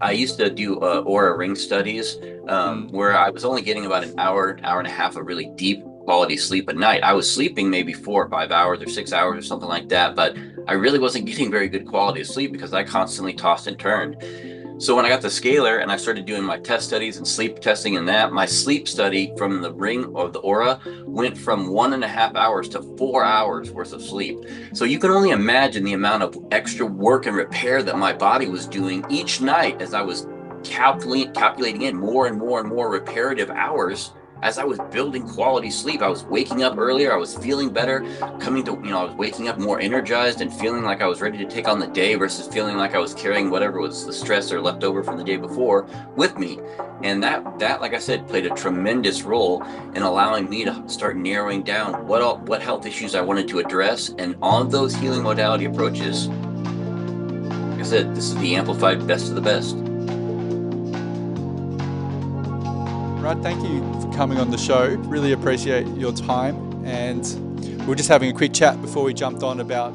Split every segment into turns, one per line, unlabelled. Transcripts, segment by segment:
I used to do aura ring studies,
Mm.
where I was only getting about an hour, hour and a half of really deep quality sleep a night. I was sleeping maybe 4 or 5 hours or 6 hours or something like that, but I really wasn't getting very good quality of sleep because I constantly tossed and turned. So when I got the Scalar and I started doing my test studies and sleep testing and that, my sleep study from the ring or the aura went from 1.5 hours to 4 hours worth of sleep. So you can only imagine the amount of extra work and repair that my body was doing each night as I was calculating in more and more and more reparative hours. As I was building quality sleep, I was waking up earlier, I was feeling better, I was waking up more energized and feeling like I was ready to take on the day versus feeling like I was carrying whatever was the stress or left over from the day before with me. And that, like I said, played a tremendous role in allowing me to start narrowing down what health issues I wanted to address. And on those healing modality approaches, like I said, this is the amplified best of the best.
Right, thank you for coming on the show. Really appreciate your time. And we were just having a quick chat before we jumped on about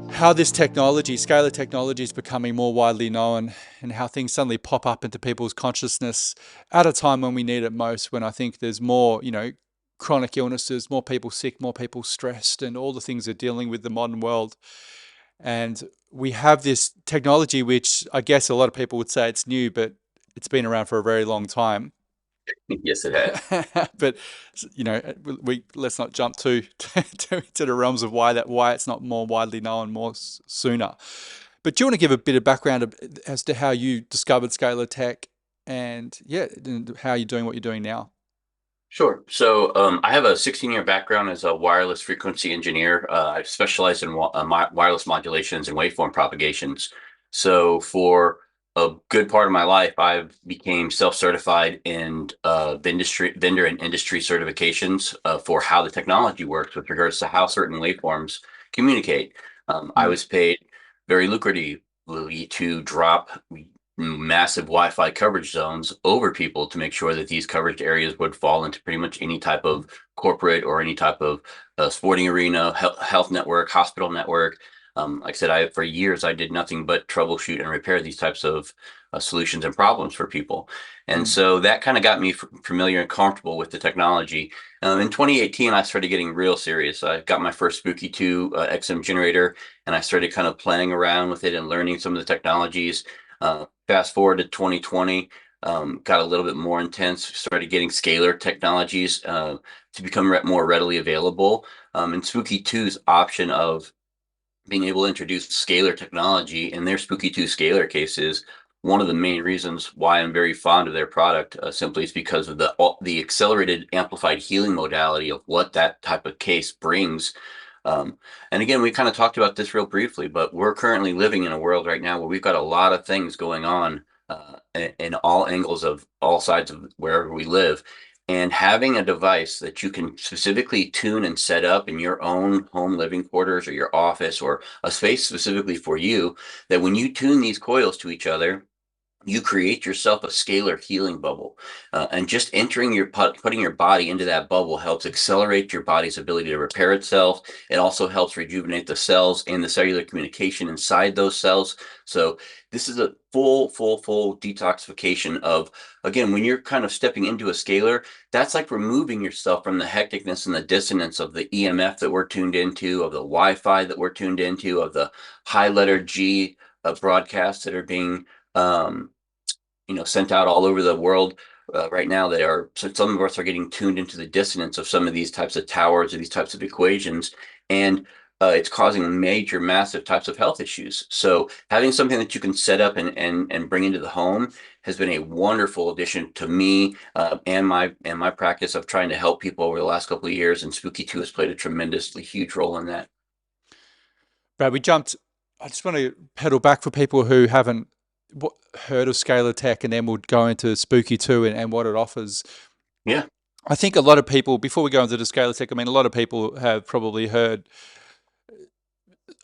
how this technology, scalar technology, is becoming more widely known and how things suddenly pop up into people's consciousness at a time when we need it most, when I think there's more, chronic illnesses, more people sick, more people stressed, and all the things they're dealing with the modern world. And we have this technology, which I guess a lot of people would say it's new, but it's been around for a very long time.
Yes, it has.
But we let's not jump too into the realms of why it's not more widely known more sooner. But do you want to give a bit of background as to how you discovered Scalar Tech and yeah, and how you're doing what you're doing now?
Sure. So I have a 16-year background as a wireless frequency engineer. I've specialized in wireless modulations and waveform propagations. So for a good part of my life, I became self-certified in vendor and industry certifications for how the technology works with regards to how certain waveforms communicate. I
Mm,
was paid very lucratively to drop massive Wi-Fi coverage zones over people to make sure that these coverage areas would fall into pretty much any type of corporate or any type of sporting arena, health network, hospital network. Like I said, for years I did nothing but troubleshoot and repair these types of solutions and problems for people. And
mm,
so that kind of got me familiar and comfortable with the technology. In 2018, I started getting real serious. I got my first Spooky 2 XM generator, and I started kind of playing around with it and learning some of the technologies. Fast forward to 2020, got a little bit more intense, started getting scalar technologies to become more readily available. And Spooky Two's option of being able to introduce scalar technology in their Spooky 2 scalar cases, one of the main reasons why I'm very fond of their product simply is because of the accelerated amplified healing modality of what that type of case brings. And again, we kind of talked about this real briefly, but we're currently living in a world right now where we've got a lot of things going on in all angles of all sides of wherever we live. And having a device that you can specifically tune and set up in your own home living quarters or your office or a space specifically for you, that when you tune these coils to each other, you create yourself a scalar healing bubble. And just putting your body into that bubble helps accelerate your body's ability to repair itself. It also helps rejuvenate the cells and the cellular communication inside those cells. So this is a full detoxification of, again, when you're kind of stepping into a scalar, that's like removing yourself from the hecticness and the dissonance of the EMF that we're tuned into, of the Wi-Fi that we're tuned into, of the high letter G broadcasts that are being um, sent out all over the world right now. So some of us are getting tuned into the dissonance of some of these types of towers or these types of equations, and it's causing major, massive types of health issues. So having something that you can set up and bring into the home has been a wonderful addition to me and my practice of trying to help people over the last couple of years. And Spooky Two has played a tremendously huge role in that.
Brad, we jumped. I just want to pedal back for people who haven't heard of Scalar Tech, and then we'll go into Spooky 2 and what it offers.
Yeah,
I think a lot of people, before we go into the Scalar Tech, I mean, a lot of people have probably heard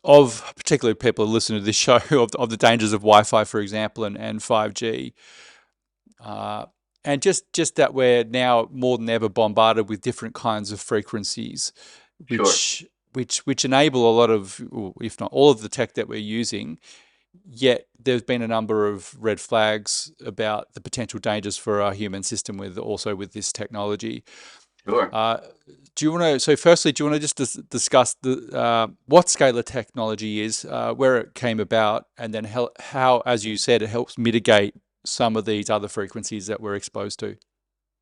of, particularly people who listen to this show, of the dangers of Wi-Fi, for example, and 5G. Uh, and just that we're now more than ever bombarded with different kinds of frequencies,
sure.
which enable a lot of, or if not all of the tech that we're using. Yet there's been a number of red flags about the potential dangers for our human system with this technology.
Sure.
Uh, do you want to? So, firstly, do you want to just discuss what scalar technology is, where it came about, and then how, as you said, it helps mitigate some of these other frequencies that we're exposed to?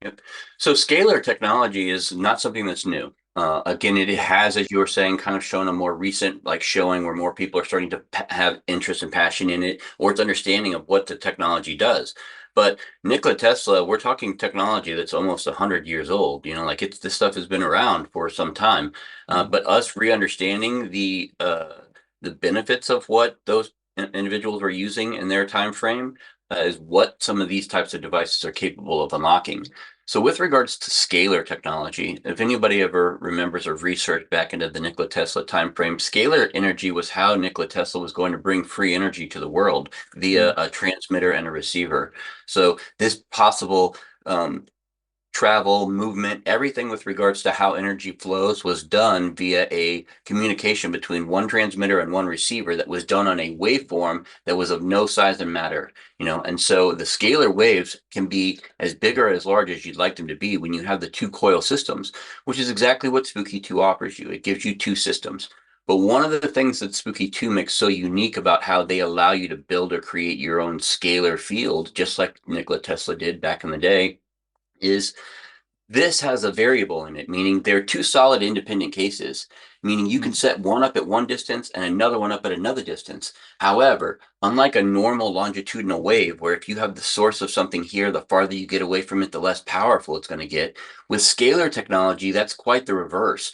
Yep. So scalar technology is not something that's new. Again, it
Yeah.
has, as you were saying, kind of shown a more recent like showing where more people are starting to have interest and passion in it, or its understanding of what the technology does. But Nikola Tesla, we're talking technology that's almost 100 years old. Like this stuff has been around for some time.
Mm,
But us re-understanding the benefits of what those individuals were using in their time frame is what some of these types of devices are capable of unlocking. So with regards to scalar technology, if anybody ever remembers or researched back into the Nikola Tesla timeframe, scalar energy was how Nikola Tesla was going to bring free energy to the world via
mm,
a transmitter and a receiver. So this possible um, travel, movement, everything with regards to how energy flows was done via a communication between one transmitter and one receiver that was done on a waveform that was of no size and matter, and so the scalar waves can be as big or as large as you'd like them to be when you have the two coil systems, which is exactly what Spooky 2 offers you. It gives you two systems. But one of the things that Spooky 2 makes so unique about how they allow you to build or create your own scalar field, just like Nikola Tesla did back in the day, is this has a variable in it, meaning they're two solid independent cases, meaning you can
mm,
set one up at one distance and another one up at another distance. However, unlike a normal longitudinal wave, where if you have the source of something here, the farther you get away from it, the less powerful it's going to get. With scalar technology, that's quite the reverse.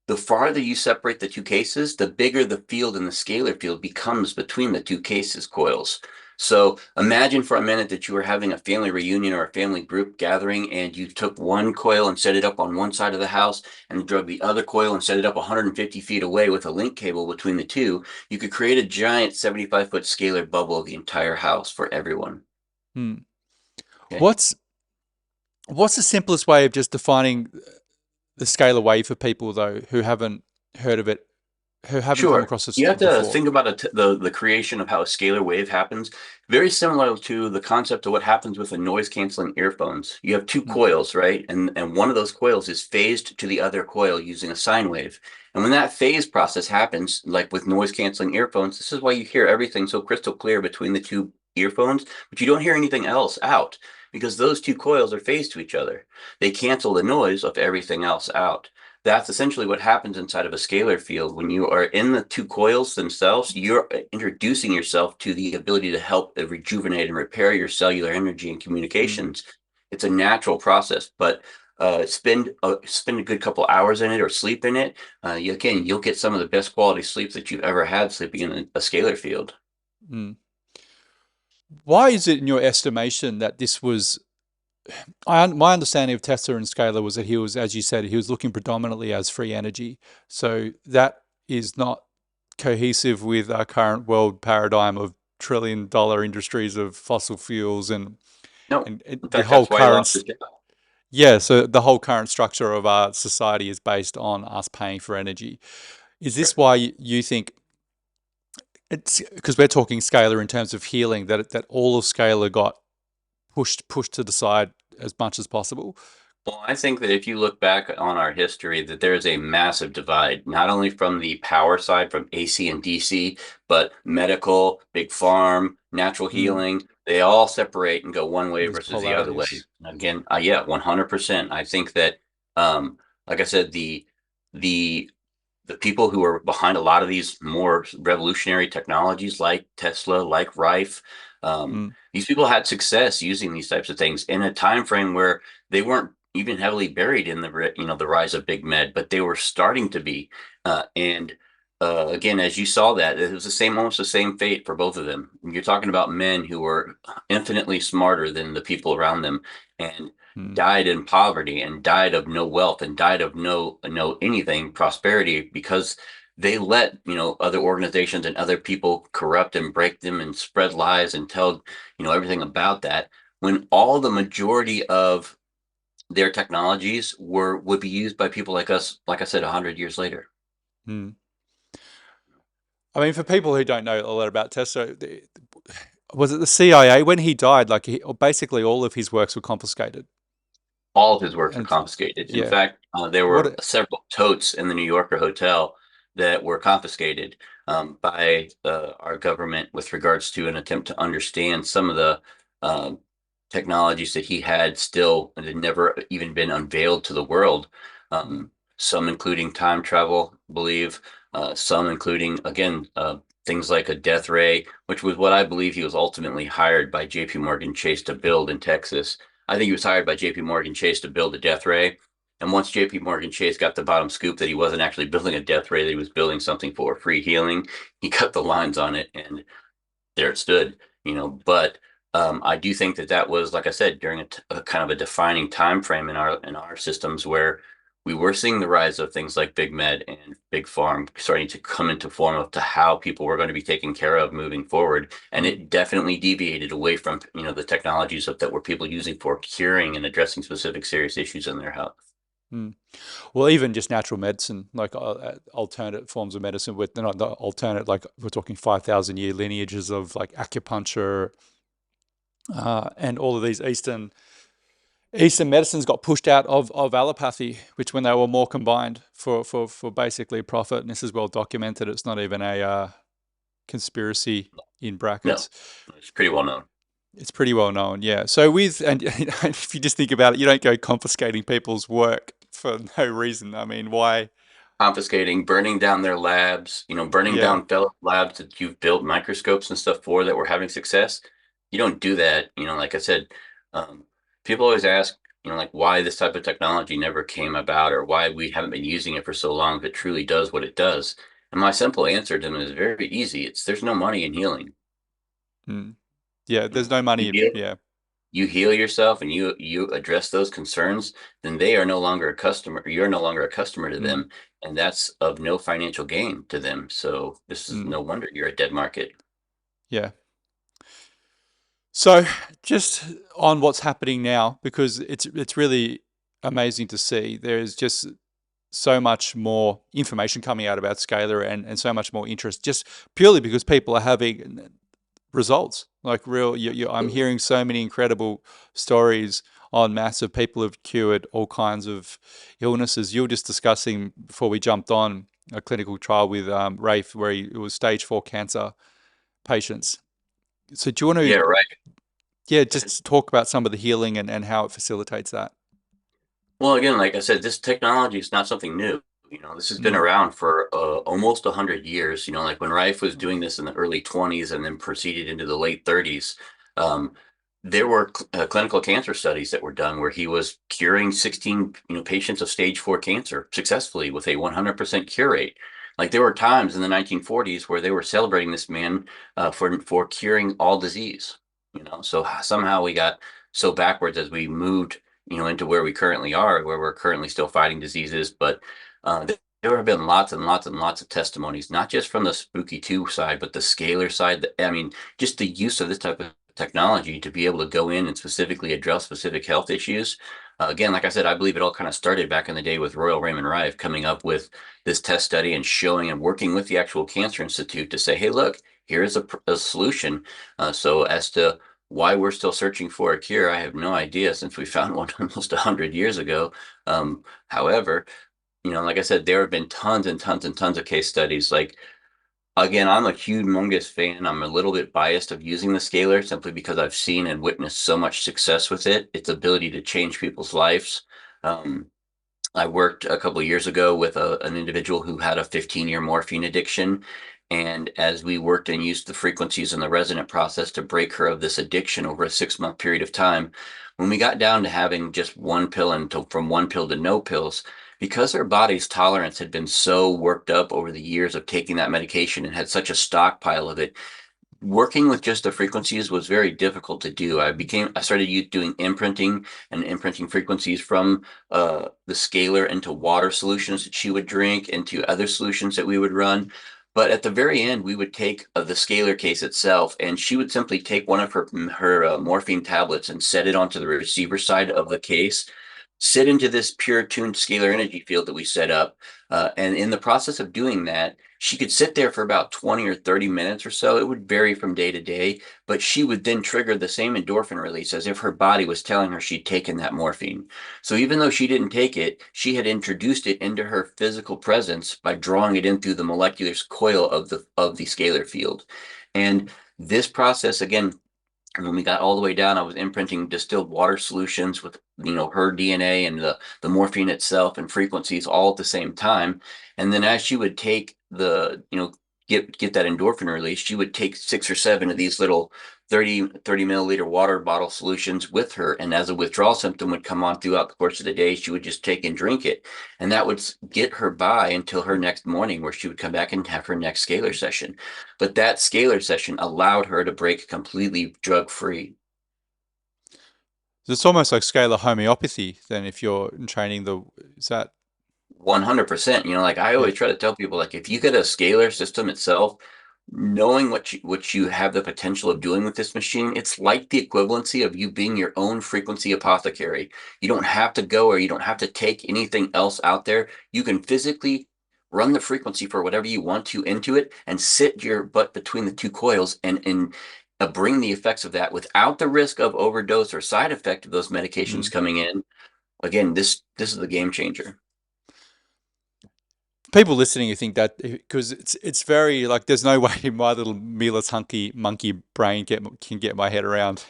The farther you separate the two cases, the bigger the field in the scalar field becomes between the two cases coils. So imagine for a minute that you were having a family reunion or a family group gathering, and you took one coil and set it up on one side of the house and drug the other coil and set it up 150 feet away with a link cable between the two. You could create a giant 75-foot scalar bubble of the entire house for everyone.
mm.
Okay.
What's what's the simplest way of just defining the scalar wave for people though who haven't heard of it, who haven't come
Sure.
across this
You have to
before?
think about the creation of how a scalar wave happens. Very similar to the concept of what happens with the noise canceling earphones. You have two
Mm,
coils, right? And one of those coils is phased to the other coil using a sine wave. And when that phase process happens, like with noise canceling earphones, this is why you hear everything so crystal clear between the two earphones, but you don't hear anything else out because those two coils are phased to each other. They cancel the noise of everything else out. That's essentially what happens inside of a scalar field. When you are in the two coils themselves, you're introducing yourself to the ability to help rejuvenate and repair your cellular energy and
mm,
communications. It's a natural process, but spend a good couple hours in it or sleep in it. You'll get some of the best quality sleep that you've ever had sleeping in a scalar field.
mm. Why is it in your estimation that this was my understanding of Tesla and Scalar was that he was, as you said, he was looking predominantly as free energy. So that is not cohesive with our current world paradigm of trillion-dollar industries of fossil fuels
No,
and
in
the
fact,
whole
that's why he
current
lost his job.
yeah. So the whole current structure of our society is based on us paying for energy. Is this why you think it's because we're talking Scalar in terms of healing that all of Scalar got pushed to the side as much as possible?
Well, I think that if you look back on our history, that there is a massive divide, not only from the power side, from AC and DC, but medical, big farm, natural
Mm,
healing. They all separate and go one way
these
versus the other way.
polarities.
Again, yeah, 100%. I think that, like I said, the the people who are behind a lot of these more revolutionary technologies like Tesla, like Rife,
Mm,
these people had success using these types of things in a time frame where they weren't even heavily buried in the rise of big med, but they were starting to be. And again, as you saw that, it was almost the same fate for both of them. You're talking about men who were infinitely smarter than the people around them, and
mm,
died in poverty and died of no wealth and died of no anything prosperity because they let other organizations and other people corrupt and break them and spread lies and tell everything about that when all the majority of their technologies would be used by people like us, like I said, 100 years later.
mm. I mean, for people who don't know a lot about Tesla, was it the CIA when he died? Like, basically, all of his works were confiscated.
All of his works were
And
confiscated. In
yeah,
fact, there
what?
were several totes in the New Yorker hotel that were confiscated by our government with regards to an attempt to understand some of the um, technologies that he had still and had never even been unveiled to the world.
Mm,
Some including time travel, I believe. Some including, again, things like a death ray, which was what I believe he was ultimately hired by J.P. Morgan Chase to build in Texas. I think he was hired by JP Morgan Chase to build a death ray. And once JP Morgan Chase got the bottom scoop that he wasn't actually building a death ray, that he was building something for free healing, he cut the lines on it and there it stood, but I do think that that was, like I said, during a kind of a defining time frame in our systems where we were seeing the rise of things like big med and big farm starting to come into form of to how people were going to be taken care of moving forward, and
mm,
it definitely deviated away from the technologies that were people using for curing and addressing specific serious issues in their health.
mm. Well, even just natural medicine, like alternate forms of medicine with not the alternate, like we're talking 5,000 year lineages of like acupuncture, and all of these Eastern medicines got pushed out of allopathy, which when they were more combined for basically profit, and this is well documented. It's not even a conspiracy in
No,
brackets.
it's pretty well known.
It's pretty well known, yeah. So with and if you just think about it, you don't go confiscating people's work for no reason. I mean, why?
Confiscating, burning down their labs, burning
Yeah.
down fellow labs that you've built microscopes and stuff for that were having success. You don't do that. Like I said, um, people always ask, like why this type of technology never came about or why we haven't been using it for so long if it truly does what it does. And my simple answer to them is very easy. There's no money in healing.
Mm. Yeah,
You
there's
know,
no
you
money.
heal,
Yeah.
you heal yourself and you address those concerns, then they are no longer a customer. You're no longer a customer to
Mm,
them, and that's of no financial gain to them. So this is
mm,
no wonder you're a dead market.
yeah. So just on what's happening now, because it's really amazing to see. There is just so much more information coming out about Scalar and so much more interest, just purely because people are having results. Like I'm
Absolutely.
hearing so many incredible stories on massive people who've cured all kinds of illnesses. You were just discussing before we jumped on a clinical trial with Rafe, where it was stage 4 cancer patients. So do you want to,
Yeah, right.
yeah, just talk about some of the healing and how it facilitates that?
Well, again, like I said, this technology is not something new. This has been
Mm,
around for almost 100 years. Like when Rife was doing this in the early 20s and then proceeded into the late 30s, um, there were clinical cancer studies that were done where he was curing 16, patients of stage 4 cancer successfully with a 100% cure rate. Like there were times in the 1940s where they were celebrating this man for curing all disease. So somehow we got so backwards as we moved into where we currently are, where we're currently still fighting diseases. But there have been lots and lots and lots of testimonies, not just from the spooky two side, but the scalar side. I mean, just the use of this type of technology to be able to go in and specifically address specific health issues. Again, like I said, I believe it all kind of started back in the day with Royal Raymond Rife coming up with this test study and showing and working with the actual Cancer Institute to say, hey, look, here's a solution. So as to why we're still searching for a cure, I have no idea since we found one almost 100 years ago. However, like I said, there have been tons and tons and tons of case studies. Like, again, I'm a humongous fan. I'm a little bit biased of using the scalar simply because I've seen and witnessed so much success with it, its ability to change people's lives. Um, I worked a couple of years ago with an individual who had a 15-year morphine addiction. And as we worked and used the frequencies in the resonant process to break her of this addiction over a 6-month period of time, when we got down to having just one pill and from one pill to no pills, because her body's tolerance had been so worked up over the years of taking that medication and had such a stockpile of it, working with just the frequencies was very difficult to do. I started doing imprinting and imprinting frequencies from the scalar into water solutions that she would drink, into other solutions that we would run. But at the very end, we would take the scalar case itself, and she would simply take one of her morphine tablets and set it onto the receiver side of the case. sit into this pure tuned scalar energy field that we set up. And in the process of doing that, she could sit there for about 20 or 30 minutes or so. It would vary from day to day, but she would then trigger the same endorphin release as if her body was telling her she'd taken that morphine. So even though she didn't take it, she had introduced it into her physical presence by drawing it in through the molecular coil of the scalar field. And this process, again, and when we got all the way down, I was imprinting distilled water solutions with, her DNA and the morphine itself and frequencies all at the same time. And then as she would take get that endorphin release, she would take 6 or 7 of these little 30 milliliter water bottle solutions with her. And as a withdrawal symptom would come on throughout the course of the day, she would just take and drink it. And that would get her by until her next morning, where she would come back and have her next scalar session. But that scalar session allowed her to break completely drug free.
It's almost like scalar homeopathy. Then, if you're training is that
100%. Like I
yeah?
always try to tell people, like if you get a scalar system itself, knowing what you have the potential of doing with this machine, it's like the equivalency of you being your own frequency apothecary. You don't have to go, or you don't have to take anything else out there. You can physically run the frequency for whatever you want to into it and sit your butt between the two coils and bring the effects of that without the risk of overdose or side effect of those medications
Mm.
coming in. Again, this is the game changer.
People listening, you think that because it's very like there's no way my little meatless hunky monkey brain can get my head around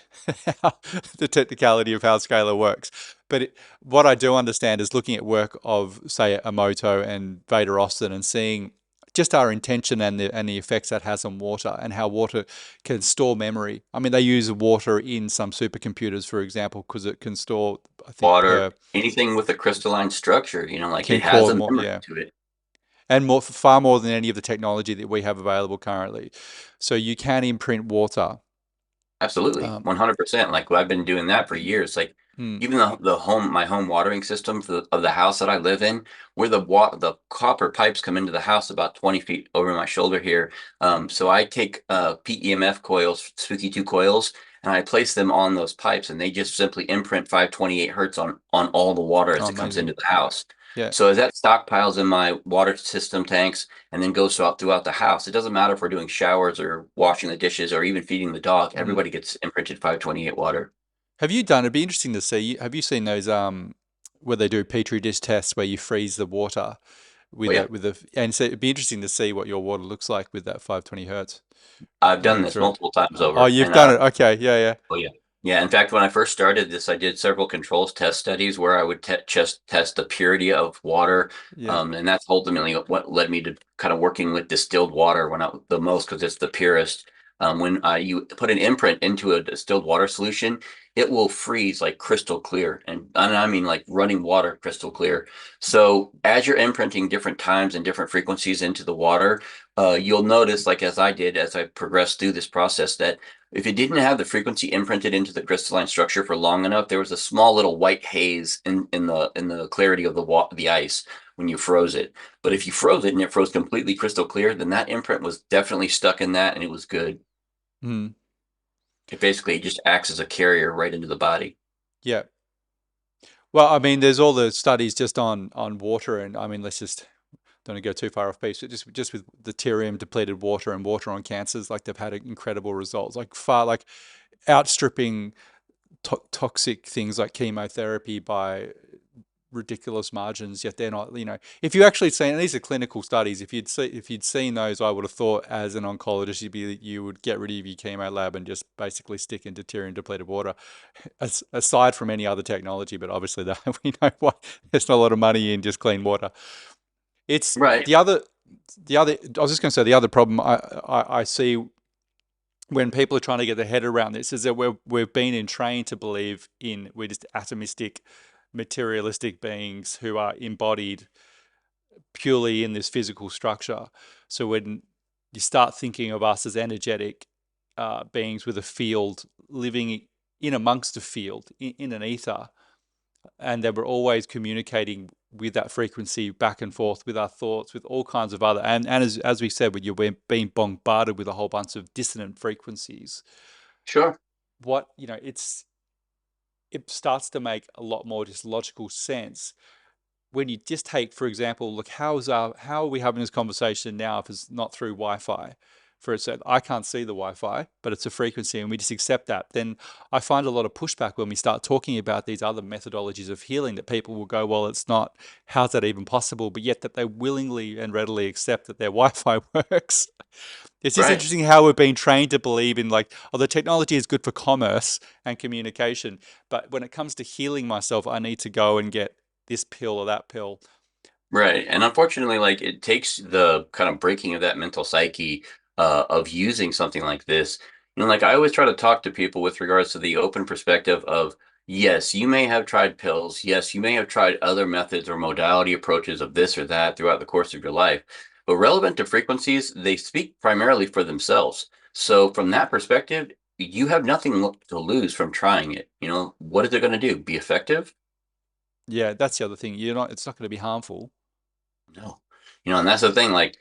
the technicality of how scalar works. But what I do understand is looking at work of say Emoto and Vader Austin and seeing just our intention and the effects that has on water and how water can store memory. I mean, they use water in some supercomputers, for example, because it can store, I think,
Water, anything with a crystalline structure, like
can
it has
core
a
more,
memory
yeah,
to it.
and more far more than any of the technology that we have available currently. So you can imprint water.
Absolutely,
Um,
100%. Like I've been doing that for years. Like
mm,
even my home watering system of the house that I live in, where the copper pipes come into the house about 20 feet over my shoulder here. So I take PEMF coils, Spooky 2 coils, and I place them on those pipes, and they just simply imprint 528 hertz on all the water
oh,
as it comes
amazing.
into the house.
Yeah.
So as that stockpiles in my water system tanks and then goes throughout the house, it doesn't matter if we're doing showers or washing the dishes or even feeding the dog.
Mm.
Everybody gets imprinted 528 water.
Have you done? It'd be interesting to see. Have you seen those where they do petri dish tests where you freeze the water
Oh yeah,
and so it'd be interesting to see what your water looks like with that 520 hertz
I've done
going
this
through it.
multiple times
Oh,
over,
you've
and
done it. Okay. Yeah. Yeah.
oh yeah, yeah. In fact, when I first started this, I did several controls test studies where I would just test the purity of water,
Yeah.
and that's ultimately what led me to kind of working with distilled water the most because it's the purest. When you put an imprint into a distilled water solution, it will freeze like crystal clear, and I mean like running water crystal clear. So as you're imprinting different times and different frequencies into the water, you'll notice, like as I did as I progressed through this process, that if it didn't have the frequency imprinted into the crystalline structure for long enough, there was a small little white haze in the clarity of the ice when you froze it. But if you froze it and it froze completely crystal clear, then that imprint was definitely stuck in that and it was good.
Mm.
It basically just acts as a carrier right into the body.
Yeah. Well, I mean, there's all the studies just on water, and I mean, let's just don't want to go too far off base, but just with the deuterium depleted water and water on cancers, like they've had incredible results, like far like outstripping toxic things like chemotherapy by ridiculous margins. Yet they're not, if you actually seen, and these are clinical studies, if you'd seen those, I would have thought as an oncologist you would get rid of your chemo lab and just basically stick into deuterium depleted water, aside from any other technology. But obviously that we know why there's not a lot of money in just clean water. It's
Right.
the other I was just going to say the other problem I see when people are trying to get their head around this is that we've been trained to believe we're just atomistic, materialistic beings who are embodied purely in this physical structure. So when you start thinking of us as energetic beings with a field, living in amongst a field, in an ether, and that we're always communicating with that frequency back and forth with our thoughts, with all kinds of other, and as we said, when you're being bombarded with a whole bunch of dissonant frequencies,
Sure.
what, it's it starts to make a lot more just logical sense when you just take, for example, look, how are we having this conversation now if it's not through Wi-Fi? For it said, I can't see the Wi-Fi, but it's a frequency, and we just accept that. Then I find a lot of pushback when we start talking about these other methodologies of healing that people will go, well, it's not. How's that even possible? But yet that they willingly and readily accept that their Wi-Fi works. It's just
Right.
interesting how we're being trained to believe in like, oh, the technology is good for commerce and communication, but when it comes to healing myself, I need to go and get this pill or that pill.
Right. And unfortunately, like it takes the kind of breaking of that mental psyche of using something like this. Like I always try to talk to people with regards to the open perspective of, yes, you may have tried pills. Yes, you may have tried other methods or modality approaches of this or that throughout the course of your life. But relevant to frequencies, they speak primarily for themselves. So from that perspective, you have nothing to lose from trying it. What is it going to do? Be effective?
Yeah, that's the other thing. It's not going to be harmful.
No. And that's the thing, like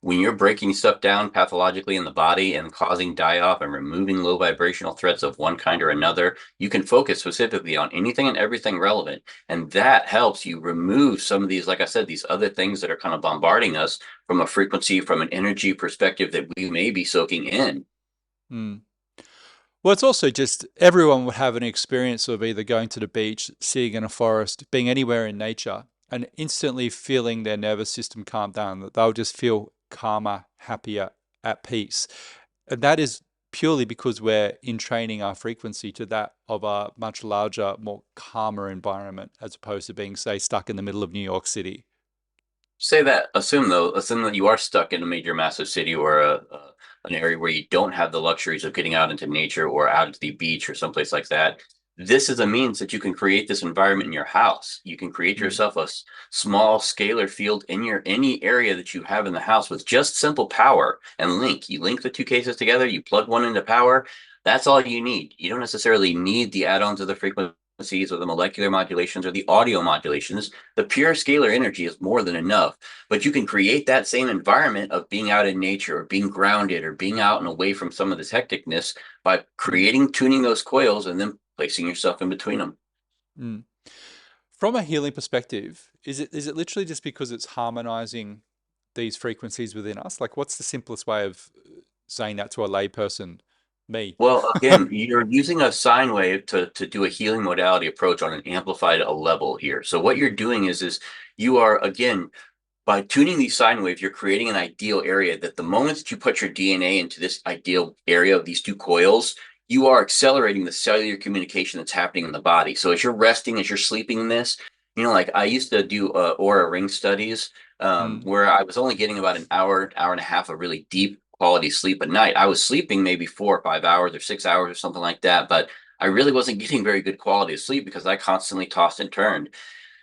when you're breaking stuff down pathologically in the body and causing die-off and removing low vibrational threats of one kind or another, you can focus specifically on anything and everything relevant. And that helps you remove some of these, like I said, these other things that are kind of bombarding us from a frequency, from an energy perspective that we may be soaking in.
Mm. Well, it's also just everyone would have an experience of either going to the beach, sitting in a forest, being anywhere in nature, and instantly feeling their nervous system calm down, that they'll just feel calmer, happier, at peace. And that is purely because we're in training our frequency to that of a much larger, more calmer environment, as opposed to being, say, stuck in the middle of New York City.
Say that. Assume that you are stuck in a major massive city or an area where you don't have the luxuries of getting out into nature or out to the beach or someplace like that. This is a means that you can create this environment in your house. You can create
Mm,
yourself a small scalar field in your any area that you have in the house with just simple power and link. You link the two cases together, you plug one into power. That's all you need. You don't necessarily need the add-ons of the frequencies or the molecular modulations or the audio modulations. The pure scalar energy is more than enough, but you can create that same environment of being out in nature or being grounded or being out and away from some of this hecticness by
mm,
tuning those coils and then placing yourself in between them.
mm. From a healing perspective, is it literally just because it's harmonizing these frequencies within us? Like, what's the simplest way of saying that to a layperson? Me.
Well, again, you're using a sine wave to do a healing modality approach on an amplified level here. So what you're doing is you are, again, by tuning these sine waves, you're creating an ideal area that the moment that you put your DNA into this ideal area of these two coils, you are accelerating the cellular communication that's happening in the body. So as you're resting, as you're sleeping in this, like I used to do aura ring studies
Mm,
where I was only getting about an hour, hour and a half of really deep quality sleep at night. I was sleeping maybe 4 or 5 hours or 6 hours or something like that, but I really wasn't getting very good quality of sleep because I constantly tossed and turned.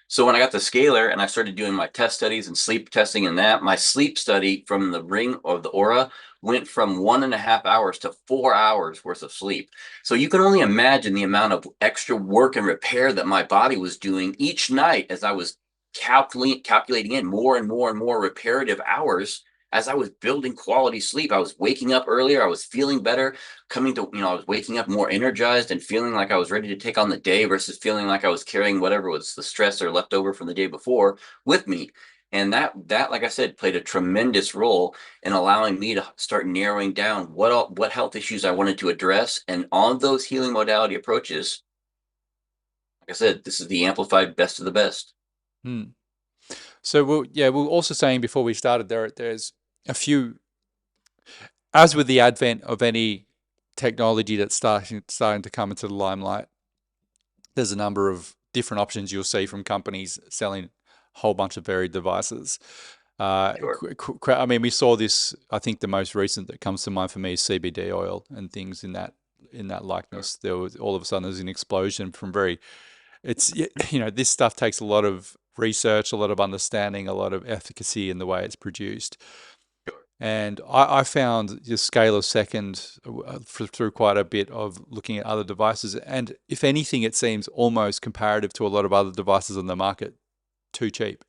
So when I got the scalar and I started doing my test studies and sleep testing and that, my sleep study from the ring or the aura went from 1.5 hours to 4 hours worth of sleep. So you can only imagine the amount of extra work and repair that my body was doing each night as I was calculating in more and more and more reparative hours as I was building quality sleep. I was waking up earlier. I was feeling better I was waking up more energized and feeling like I was ready to take on the day versus feeling like I was carrying whatever was the stress or left over from the day before with me. And that, like I said, played a tremendous role in allowing me to start narrowing down what health issues I wanted to address. And on those healing modality approaches, like I said, this is the amplified best of the best.
mm. So we're also saying before we started there's a few, as with the advent of any technology that's starting to come into the limelight, there's a number of different options you'll see from companies selling a whole bunch of varied devices.
Sure.
I mean, we saw this. I think the most recent that comes to mind for me is CBD oil and things in that
Sure.
likeness. There was all of a sudden there's an explosion from very. It's this stuff takes a lot of research, a lot of understanding, a lot of efficacy in the way it's produced.
Sure.
And I found the scale of second through quite a bit of looking at other devices. And if anything, it seems almost comparative to a lot of other devices on the market, too cheap.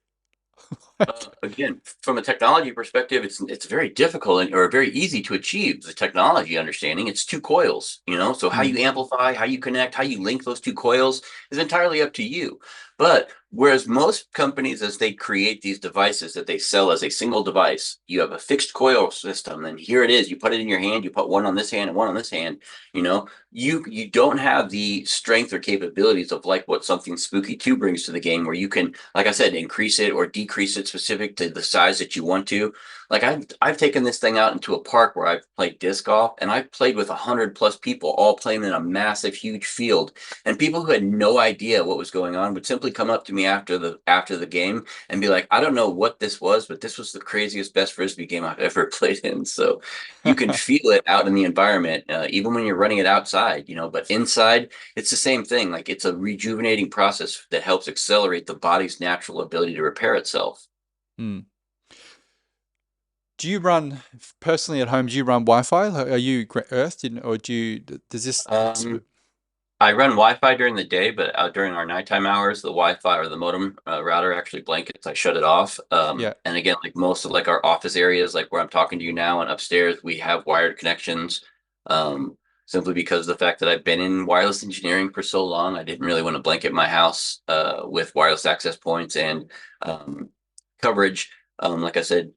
Again, from a technology perspective, it's very difficult or very easy to achieve the technology understanding. It's two coils, so how
Mm,
you amplify, how you connect, how you link those two coils is entirely up to you. But whereas most companies, as they create these devices that they sell as a single device, you have a fixed coil system, and here it is. You put it in your hand, you put one on this hand and one on this hand, you know, you don't have the strength or capabilities of like what something Spooky 2 brings to the game, where you can, like I said, increase it or decrease it specific to the size that you want to. Like I've taken this thing out into a park where I've played disc golf, and I've played with 100+ people all playing in a massive, huge field. And people who had no idea what was going on would simply come up to me after the game and be like, I don't know what this was, but this was the craziest, best frisbee game I've ever played in. So you can feel it out in the environment, even when you're running it outside, but inside, it's the same thing. Like it's a rejuvenating process that helps accelerate the body's natural ability to repair itself.
mm. Do you run personally at home? Do you run Wi-Fi? Are you earthed, or does this?
Um, I run Wi-Fi during the day, but during our nighttime hours, the Wi-Fi or the modem router actually blankets. I shut it off.
Yeah.
And again, like most of like our office areas, like where I'm talking to you now and upstairs, we have wired connections. Um, Simply because of the fact that I've been in wireless engineering for so long, I didn't really want to blanket my house with wireless access points and um, coverage. Like I said,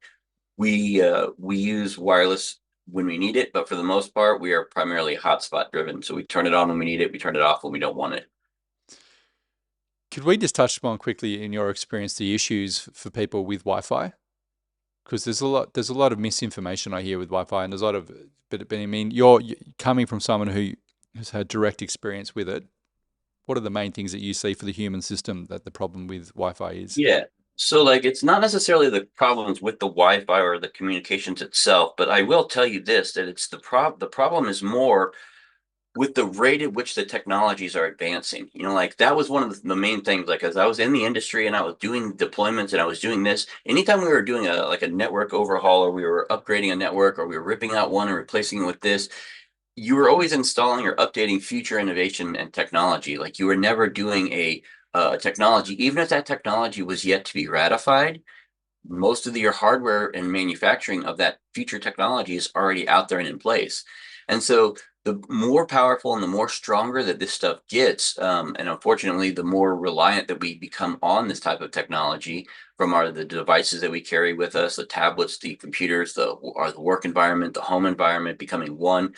we use wireless when we need it, but for the most part, we are primarily hotspot driven. So we turn it on when we need it, we turn it off when we don't want it.
Could we just touch upon quickly, in your experience, the issues for people with Wi-Fi? Because there's a lot of misinformation I hear with Wi-Fi, and there's a lot of, but I mean, you're coming from someone who has had direct experience with it. What are the main things that you see for the human system that the problem with Wi-Fi is?
Yeah. So like it's not necessarily the problems with the Wi-Fi or the communications itself, but I will tell you this, that it's the problem is more with the rate at which the technologies are advancing. Like that was one of the main things. Like as I was in the industry and I was doing deployments and I was doing this, anytime we were doing a network overhaul, or we were upgrading a network, or we were ripping out one and replacing it with this, you were always installing or updating future innovation and technology. Like you were never doing a technology, even if that technology was yet to be ratified. Most of your hardware and manufacturing of that future technology is already out there and in place. And so the more powerful and the more stronger that this stuff gets, and unfortunately, the more reliant that we become on this type of technology from the devices that we carry with us, the tablets, the computers, the work environment, the home environment becoming one,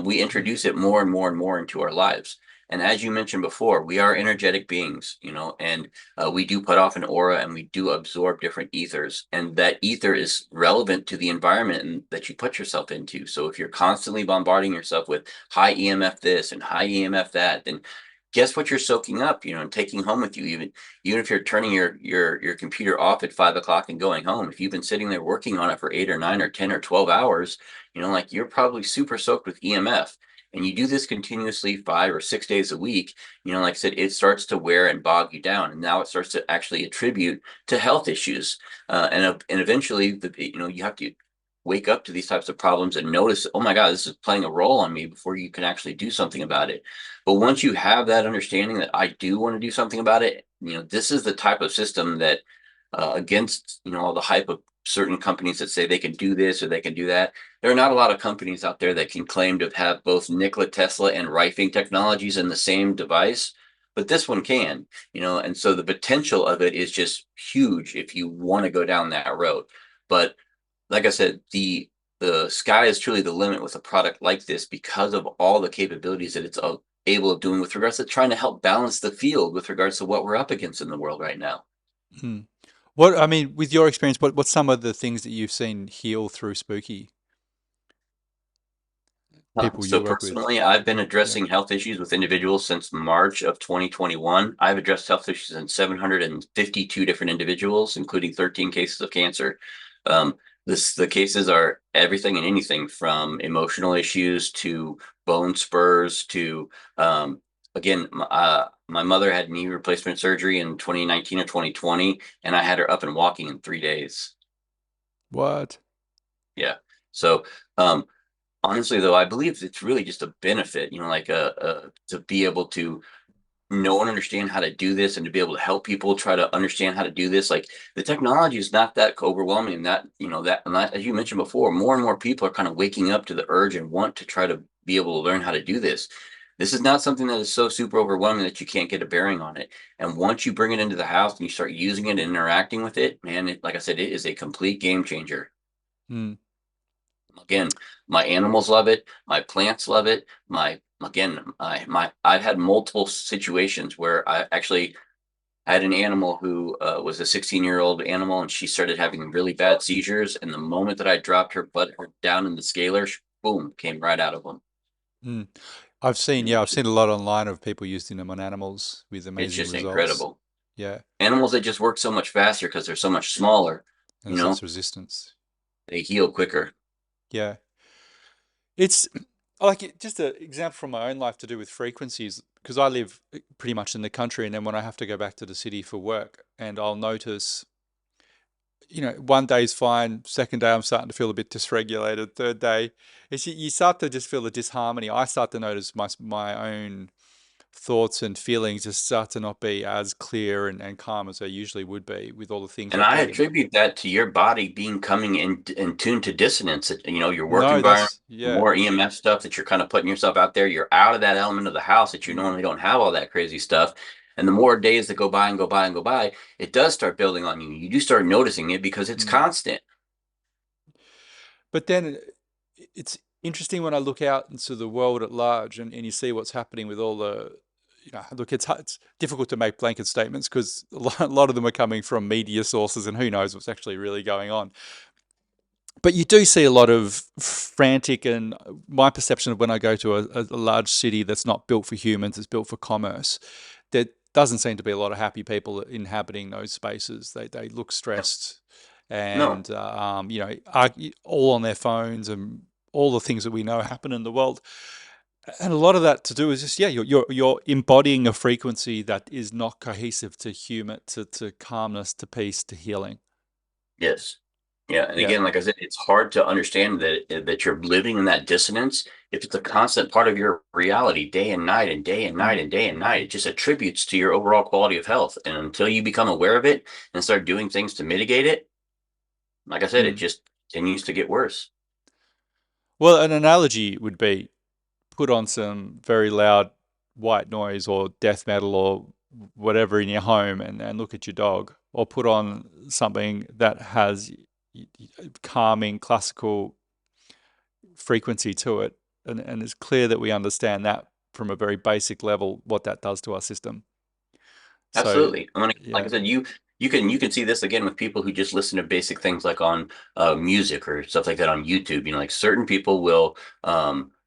we
Mm,
introduce it more and more and more into our lives. And as you mentioned before, we are energetic beings, and we do put off an aura and we do absorb different ethers. And that ether is relevant to the environment that you put yourself into. So if you're constantly bombarding yourself with high EMF this and high EMF that, then guess what you're soaking up, and taking home with you. Even if you're turning your computer off at 5 o'clock and going home, if you've been sitting there working on it for 8 or 9 or 10 or 12 hours, like you're probably super soaked with EMF. And you do this continuously 5 or 6 days a week, like I said, it starts to wear and bog you down, and now it starts to actually attribute to health issues, and eventually, you have to wake up to these types of problems and notice, oh my God, this is playing a role on me before you can actually do something about it. But once you have that understanding that I do want to do something about it, this is the type of system that, against all the hype of certain companies that say they can do this or they can do that, there are not a lot of companies out there that can claim to have both Nikola Tesla and Rifing technologies in the same device, but this one can, and so the potential of it is just huge if you want to go down that road. But like I said, the sky is truly the limit with a product like this because of all the capabilities that it's able of doing with regards to trying to help balance the field with regards to what we're up against in the world right now.
mm. What I mean, with your experience, what's some of the things that you've seen heal through Spooky, people you
So
work with?
personally, I've been
Yeah.
addressing health issues with individuals since March of 2021. I've addressed health issues in 752 different individuals, including 13 cases of cancer. Um, the cases are everything and anything from emotional issues to bone spurs to, again, my mother had knee replacement surgery in 2019 or 2020, and I had her up and walking in 3 days.
What?
Yeah. So, um, honestly, though, I believe it's really just a benefit, like to be able to know and understand how to do this and to be able to help people try to understand how to do this. Like the technology is not that overwhelming, and that, as you mentioned before, more and more people are kind of waking up to the urge and want to try to be able to learn how to do this. This is not something that is so super overwhelming that you can't get a bearing on it. And once you bring it into the house and you start using it and interacting with it, man, like I said, it is a complete game changer.
Mm.
Again, my animals love it. My plants love it. I've had multiple situations where I actually had an animal who was a 16-year-old animal, and she started having really bad seizures. And the moment that I dropped her down in the scalar, boom, came right out of them.
Mm.
And
I've seen a lot online of people using them on animals with
it's
amazing
just
results.
incredible.
Yeah,
Animals that just work so much faster because they're so much smaller,
and
you
there's
know,
less resistance.
they heal quicker.
Yeah, it's like just an example from my own life to do with frequencies because I live pretty much in the country, and then when I have to go back to the city for work, and I'll notice, one day is fine, second day I'm starting to feel a bit dysregulated, third day, you start to just feel the disharmony. I start to notice my own thoughts and feelings just start to not be as clear and calm as they usually would be with all the things
And
I
I
do.
attribute that to your body being coming in tune to dissonance. Your work
No,
environment,
that's, yeah.
more EMF stuff that you're kind of putting yourself out there. You're out of that element of the house that you
Mm,
normally don't have all that crazy stuff. And the more days that go by and go by and go by, it does start building on you. You do start noticing it because it's
mm.
constant.
But then it's interesting when I look out into the world at large and you see what's happening with all look, it's difficult to make blanket statements because a lot of them are coming from media sources and who knows what's actually really going on. But you do see a lot of frantic, and my perception of when I go to a large city that's not built for humans, it's built for commerce, there doesn't seem to be a lot of happy people inhabiting those spaces. They look stressed
No,
and, are all on their phones and all the things that we know happen in the world. And a lot of that to do is just, yeah, you're embodying a frequency that is not cohesive to human, to calmness, to peace, to healing.
yes. Yeah, and
Yeah.
again, like I said, it's hard to understand that you're living in that dissonance if it's a constant part of your reality, day and night and day and night
Mm,
and day and night. It just attributes to your overall quality of health. And until you become aware of it and start doing things to mitigate it, like I said, it
mm.
just continues to get worse.
Well, an analogy would be put on some very loud white noise or death metal or whatever in your home and look at your dog, or put on something that has calming classical frequency to it. And it's clear that we understand that from a very basic level what that does to our system. So,
Absolutely. I mean, like I
yeah.
said, you can see this again with people who just listen to basic things like on music or stuff like that on YouTube. Like certain people will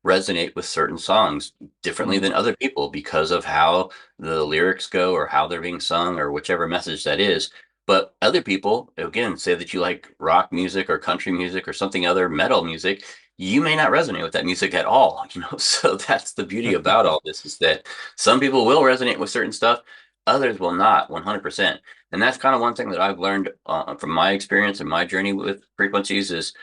resonate with certain songs differently
Mm,
than other people because of how the lyrics go or how they're being sung or whichever message that is. But other people, again, say that you like rock music or country music or something other metal music. You may not resonate with that music at all. So that's the beauty about all this is that some people will resonate with certain stuff, others will not 100%. And that's kind of one thing that I've learned from my experience and my journey with frequencies is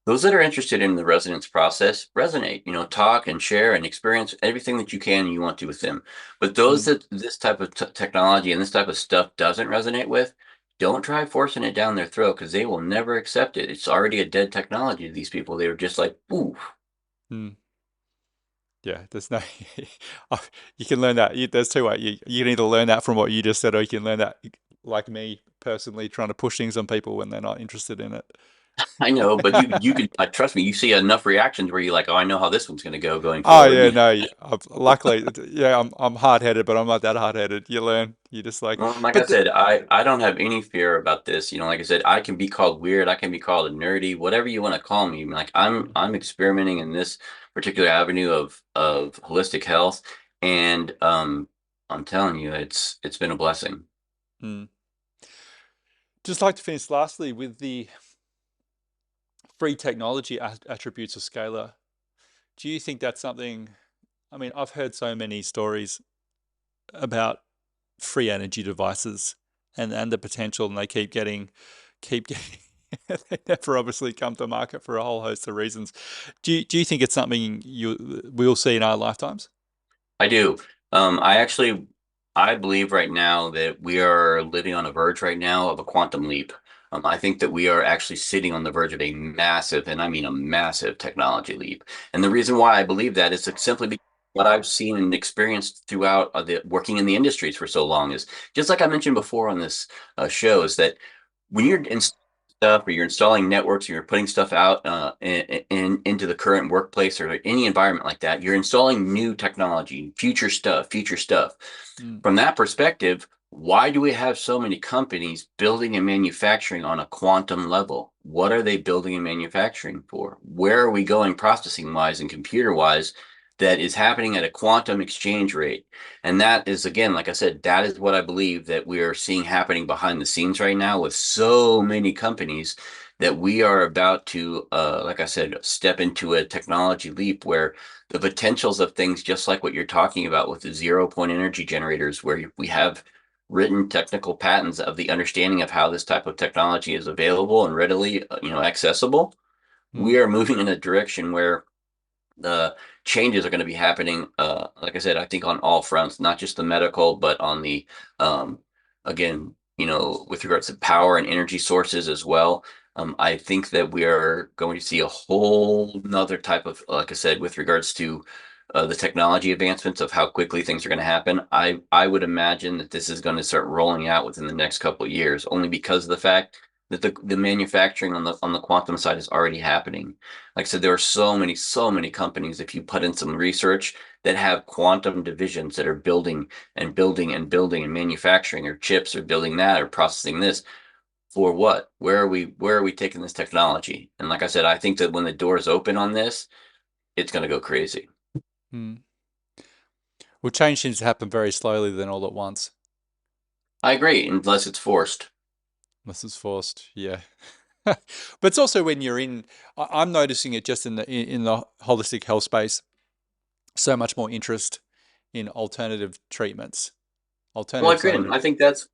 those that are interested in the resonance process resonate, talk and share and experience everything that you can and you want to with them. But those
mm.
that this type of technology and this type of stuff doesn't resonate with, don't try forcing it down their throat because they will never accept it. It's already a dead technology to these people. They were just like, ooh,
Mm. Yeah, there's no. Oh, you can learn that. There's two ways. You can either learn that from what you just said, or you can learn that, like me personally, trying to push things on people when they're not interested in
I know, but you
it.
can trust me. You see enough reactions where you're like, oh, I know how this one's going to go going
Oh
forward.
yeah, no. Luckily, yeah, I'm hard headed, but I'm not that hard headed. You learn. You just like,
Well, like I
but
said, I don't have any fear about this. Like I said, I can be called weird, I can be called nerdy, whatever you want to call me. Like I'm experimenting in this particular avenue of holistic health, and I'm telling you, it's been a blessing.
mm. Just like to finish lastly with the free technology attributes of Scalar. Do you think that's something? I mean, I've heard so many stories about free energy devices and the potential, and they keep getting they never obviously come to market for a whole host of reasons. Do you think it's something we'll see in our lifetimes?
I do. I actually I believe right now that we are living on a verge right now of a quantum leap. I think that we are actually sitting on the verge of a massive, and I mean a massive technology leap. And the reason why I believe that is simply because what I've seen and experienced throughout the working in the industries for so long is just like I mentioned before on this show is that when you're installing stuff or you're installing networks or you're putting stuff out into the current workplace or any environment like that, you're installing new technology, future stuff.
Mm.
From that perspective, why do we have so many companies building and manufacturing on a quantum level? What are they building and manufacturing for? Where are we going processing wise and computer wise that is happening at a quantum exchange rate? And that is, again, like I said, that is what I believe that we are seeing happening behind the scenes right now with so many companies that we are about to, like I said, step into a technology leap where the potentials of things, just like what you're talking about with the 0 point energy generators, where we have written technical patents of the understanding of how this type of technology is available and readily, accessible.
Mm.
We are moving in a direction where the changes are going to be happening. Like I said, I think on all fronts, not just the medical, but on the, um, again, with regards to power and energy sources as well. I think that we are going to see a whole nother type of, like I said, with regards to the technology advancements of how quickly things are going to happen. I would imagine that this is going to start rolling out within the next couple of years, only because of the fact that the manufacturing on the quantum side is already happening. Like I said, there are so many companies, if you put in some research, that have quantum divisions that are building and building and building and manufacturing or chips or building that or processing this for what? Where are we taking this technology? And like I said, I think that when the doors open on this, it's going to go crazy.
Mm. Well, change seems to happen very slowly then all at once,
I agree, unless it's forced.
unless it's forced. Yeah. But it's also when you're in, I'm noticing it just in the holistic health space, so much more interest in alternative treatments,
Well,
alternatives
again,
only.
I think that's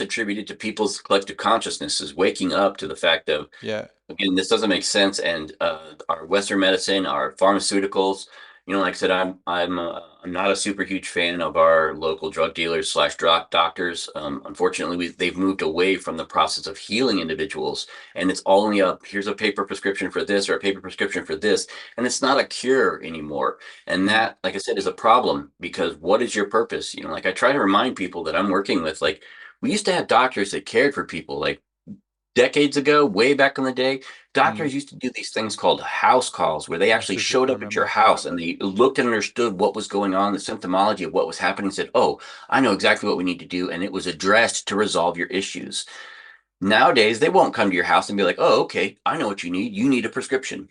attributed to people's collective consciousness waking up to the fact of,
Yeah.
again, this doesn't make sense. And our Western medicine, our pharmaceuticals, like I said, I'm not a super huge fan of our local drug dealers slash drug doctors. Unfortunately, they've moved away from the process of healing individuals, and it's only here's a paper prescription for this or a paper prescription for this, and it's not a cure anymore. And
Mm.
that, like I said, is a problem because what is your purpose? Like I try to remind people that I'm working with, like we used to have doctors that cared for people, like decades ago, way back in the day,
Mm.
doctors used to do these things called house calls where they actually showed
I
up at your
remember.
house and they looked and understood what was going on, the symptomology of what was happening, and said, "Oh, I know exactly what we need to do." And it was addressed to resolve your issues. Nowadays, they won't come to your house and be like, "Oh, okay, I know what you need. You need a prescription."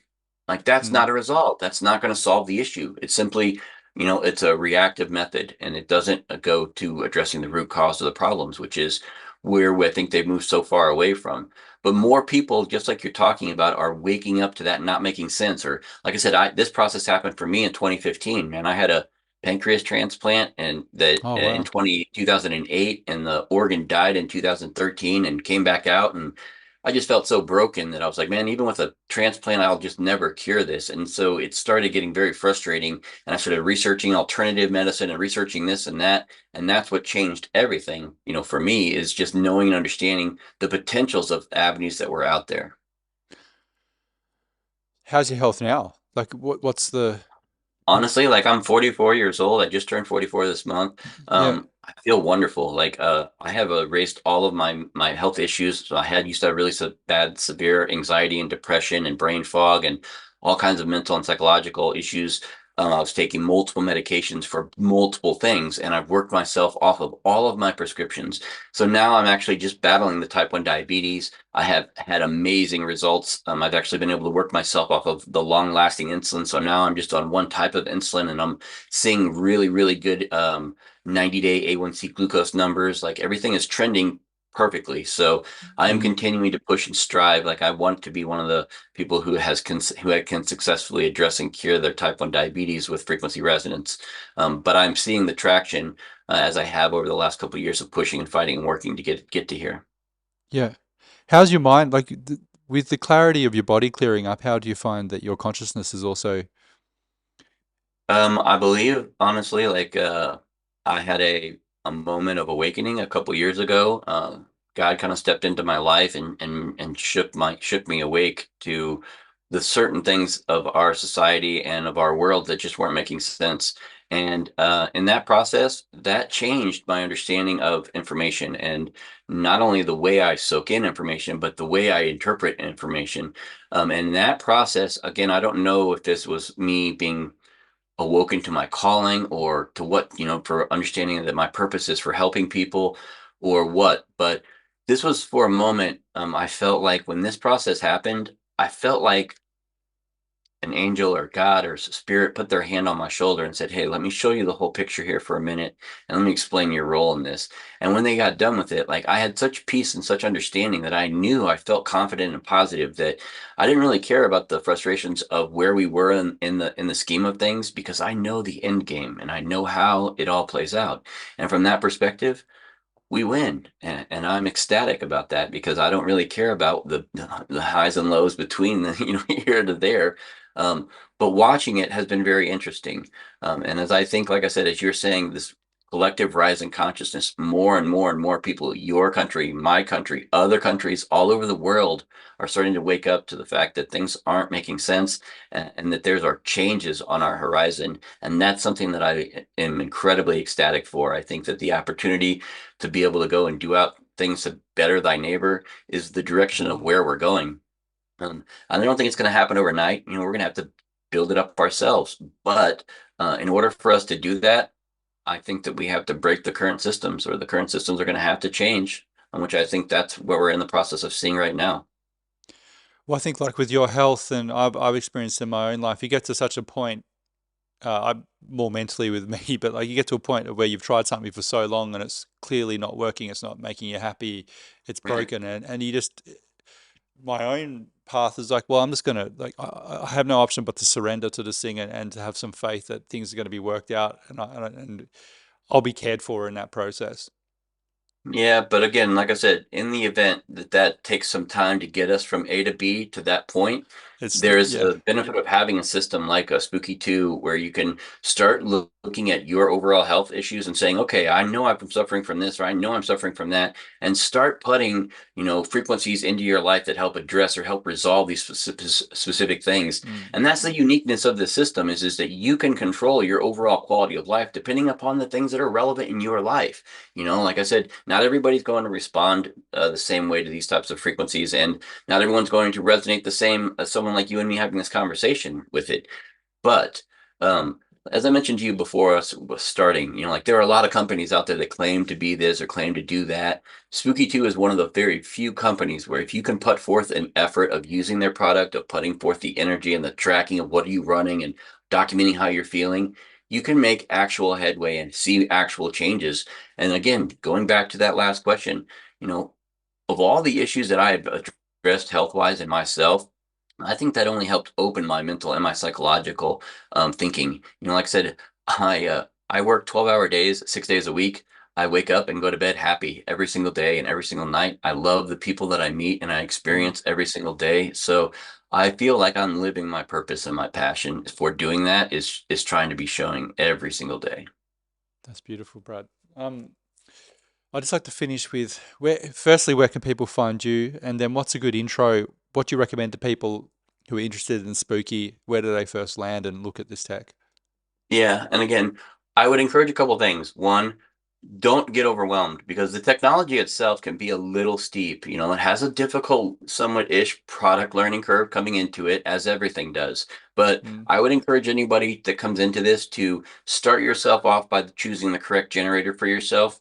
Like that's
Mm.
not a resolve. That's not going to solve the issue. It's simply, it's a reactive method and it doesn't go to addressing the root cause of the problems, which is where I think they've moved so far away from. But more people, just like you're talking about, are waking up to that not making sense. Or like I said, this process happened for me in 2015, man. I had a pancreas transplant and that
Oh,
in
wow.
2008 and the organ died in 2013 and came back out and I just felt so broken that I was like, man, even with a transplant, I'll just never cure this. And so it started getting very frustrating. And I started researching alternative medicine and researching this and that. And that's what changed everything, for me is just knowing and understanding the potentials of avenues that were out there.
How's your health now? Like, what's the,
Honestly, like I'm 44 years old. I just turned 44 this month.
yeah.
I feel wonderful. Like I have erased all of my health issues. So I used to have really bad severe anxiety and depression and brain fog and all kinds of mental and psychological issues. I was taking multiple medications for multiple things, and I've worked myself off of all of my prescriptions. So now I'm actually just battling the type 1 diabetes. I have had amazing results. I've actually been able to work myself off of the long-lasting insulin. So now I'm just on one type of insulin, and I'm seeing really, really good 90-day A1C glucose numbers. Like everything is trending perfectly. So I am
Mm.
continuing to push and strive. Like I want to be one of the people who can successfully address and cure their type 1 diabetes with frequency resonance. But I'm seeing the traction as I have over the last couple of years of pushing and fighting and working to get to here.
Yeah. How's your mind? Like, with the clarity of your body clearing up, how do you find that your consciousness is also,
I believe honestly, like I had a a moment of awakening a couple years ago. God kind of stepped into my life and shook me awake to the certain things of our society and of our world that just weren't making sense. And in that process, that changed my understanding of information, and not only the way I soak in information, but the way I interpret information. And in that process, again, I don't know if this was me being awoken to my calling or to what, for understanding that my purpose is for helping people or what. But this was for a moment. I felt like when this process happened, I felt like an angel or God or spirit put their hand on my shoulder and said, "Hey, let me show you the whole picture here for a minute and let me explain your role in this." And when they got done with it, like I had such peace and such understanding that I felt confident and positive that I didn't really care about the frustrations of where we were in the scheme of things, because I know the end game and I know how it all plays out. And from that perspective, we win, and I'm ecstatic about that, because I don't really care about the highs and lows between the here to there. Um, but watching it has been very interesting, and as I think, like I said, as you're saying, this collective rise in consciousness, more and more and more people, your country, my country, other countries all over the world are starting to wake up to the fact that things aren't making sense, and that there's are changes on our horizon, and that's something that I am incredibly ecstatic for. I think that the opportunity to be able to go and do out things to better thy neighbor is the direction of
Mm.
where we're going. I don't think it's going to happen overnight. We're going to have to build it up ourselves. But in order for us to do that, I think that we have to break the current systems, or the current systems are going to have to change, which I think that's what we're in the process of seeing right now.
Well, I think like with your health, and I've experienced in my own life, you get to such a point. I'm more mentally with me, but like you get to a point of where you've tried something for so long and it's clearly not working. It's not making you happy. It's
Right.
broken, and you just my own path is like, well, I'm just gonna like I have no option but to surrender to this thing, and to have some faith that things are going to be worked out, and I'll be cared for in that process.
Yeah, but again, like I said, in the event that that takes some time to get us from A to B to that point,
It's
there's
yeah.
a benefit of having a system like a Spooky 2, where you can start looking at your overall health issues and saying, okay, I know I'm suffering from this, or I know I'm suffering from that, and start putting, frequencies into your life that help address or help resolve these specific things.
Mm.
And that's the uniqueness of the system, is that you can control your overall quality of life depending upon the things that are relevant in your life. Like I said, not everybody's going to respond the same way to these types of frequencies, and not everyone's going to resonate the same as someone like you and me having this conversation with it. But um, as I mentioned to you before us was starting, like there are a lot of companies out there that claim to be this or claim to do that. Spooky 2 is one of the very few companies where if you can put forth an effort of using their product, of putting forth the energy and the tracking of what are you running and documenting how you're feeling, you can make actual headway and see actual changes. And again, going back to that last question, you know, of all the issues that I have addressed health wise in myself, I think that only helped open my mental and my psychological thinking. Like I said, I work 12-hour days, 6 days a week. I wake up and go to bed happy every single day and every single night. I love the people that I meet and I
Mm.
experience every single day. So I feel like I'm living my purpose, and my passion for doing that is trying to be showing every single day.
That's beautiful, Brad. I'd just like to finish with firstly, where can people find you? And then what's a good intro? What do you recommend to people who are interested in spooky? Where do they first land and look at this tech?
Yeah, and again, I would encourage a couple things. One, don't get overwhelmed, because the technology itself can be a little steep. It has a difficult, somewhat ish product learning curve coming into it, as everything does. But
Mm.
I would encourage anybody that comes into this to start yourself off by choosing the correct generator for yourself.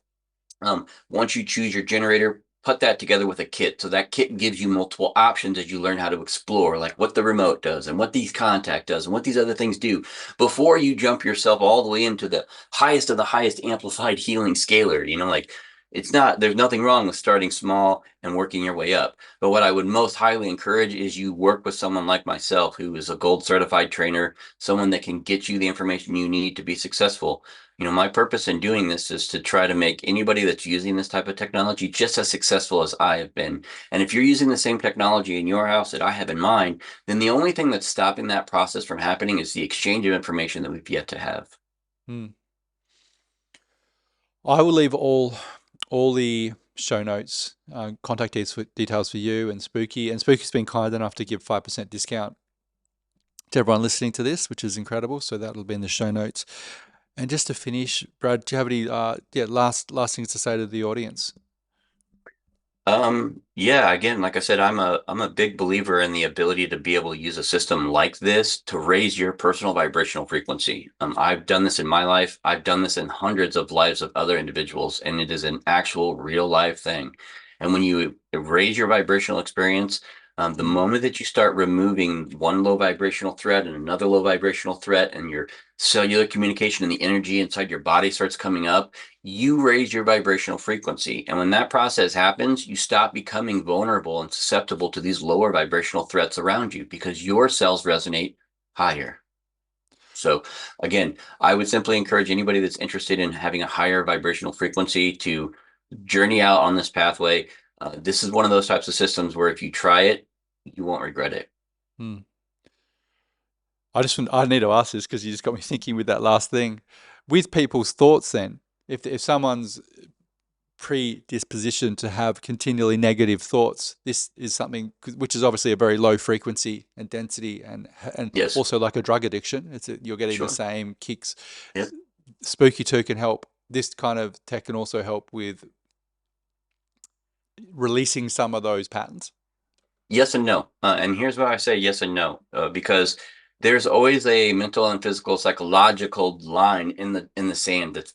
Once you choose your generator, put that together with a kit. So that kit gives you multiple options as you learn how to explore, like what the remote does and what these contact does and what these other things do, before you jump yourself all the way into the highest of the highest amplified healing scalar. Like there's nothing wrong with starting small and working your way up. But what I would most highly encourage is you work with someone like myself, who is a gold certified trainer, someone that can get you the information you need to be successful. My purpose in doing this is to try to make anybody that's using this type of technology just as successful as I have been. And if you're using the same technology in your house that I have in mine, then the only thing that's stopping that process from happening is the exchange of information that we've yet to have.
Mm. I will leave all the show notes, contact details for you and Spooky. And Spooky's been kind enough to give 5% discount to everyone listening to this, which is incredible. So that'll be in the show notes. And just to finish, Brad, do you have any last things to say to the audience?
Yeah, again, like I said, I'm a big believer in the ability to be able to use a system like this to raise your personal vibrational frequency. I've done this in my life. I've done this in hundreds of lives of other individuals, and it is an actual real life thing. And when you raise your vibrational experience, the
Mm.
moment that you start removing one low vibrational threat and another low vibrational threat, and your cellular communication and the energy inside your body starts coming up, you raise your vibrational frequency. And when that process happens, you stop becoming vulnerable and susceptible to these lower vibrational threats around you because your cells resonate higher. So, again, I would simply encourage anybody that's interested in having a higher vibrational frequency to journey out on this pathway. This is one of those types of systems where if you try it, you won't regret it.
Mm. I need to ask this because you just got me thinking with that last thing. With people's thoughts, then, if someone's predisposition to have continually negative thoughts, this is something which is obviously a very low frequency and density, and
Yes,
also like a drug addiction. You're getting the
sure.
same kicks.
Yep.
Spooky 2 can help. This kind of tech can also help with releasing some of those patterns.
Yes and no. And here's why I say yes and no, because there's always a mental and physical psychological line in the sand that's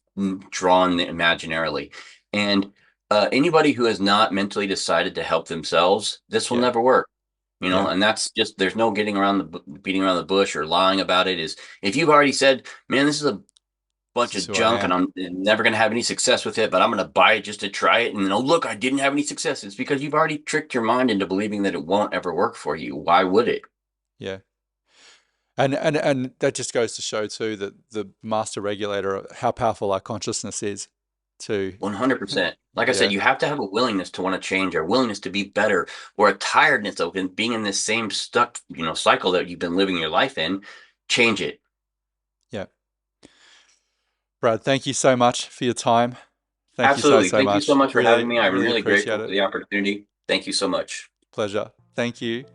drawn imaginarily. And anybody who has not mentally decided to help themselves, this will
Yeah,
never work.
yeah.
And that's just there's no getting around beating around the bush or lying about it. Is if you've already said, man, this is a
This
bunch
is
of
who I
junk and
am.
I'm never going to have any success with it, but I'm going to buy it just to try it. And then, oh, look, I didn't have any success. It's because you've already tricked your mind into believing that it won't ever work for you. Why would it?
Yeah. And that just goes to show too that the master regulator, how powerful our consciousness is too.
100%. Like I said,
Yeah.
you have to have a willingness to want to change or willingness to be better or a tiredness of being in this same stuck, cycle that you've been living your life in. Change it.
Yeah. Brad, thank you so much for your time. Thank you so,
Absolutely.
so
Thank you so
much.
much for having
Really,
me. I'm
really
really
appreciate
grateful for
it.
the opportunity. Thank you so much.
Pleasure. Thank you.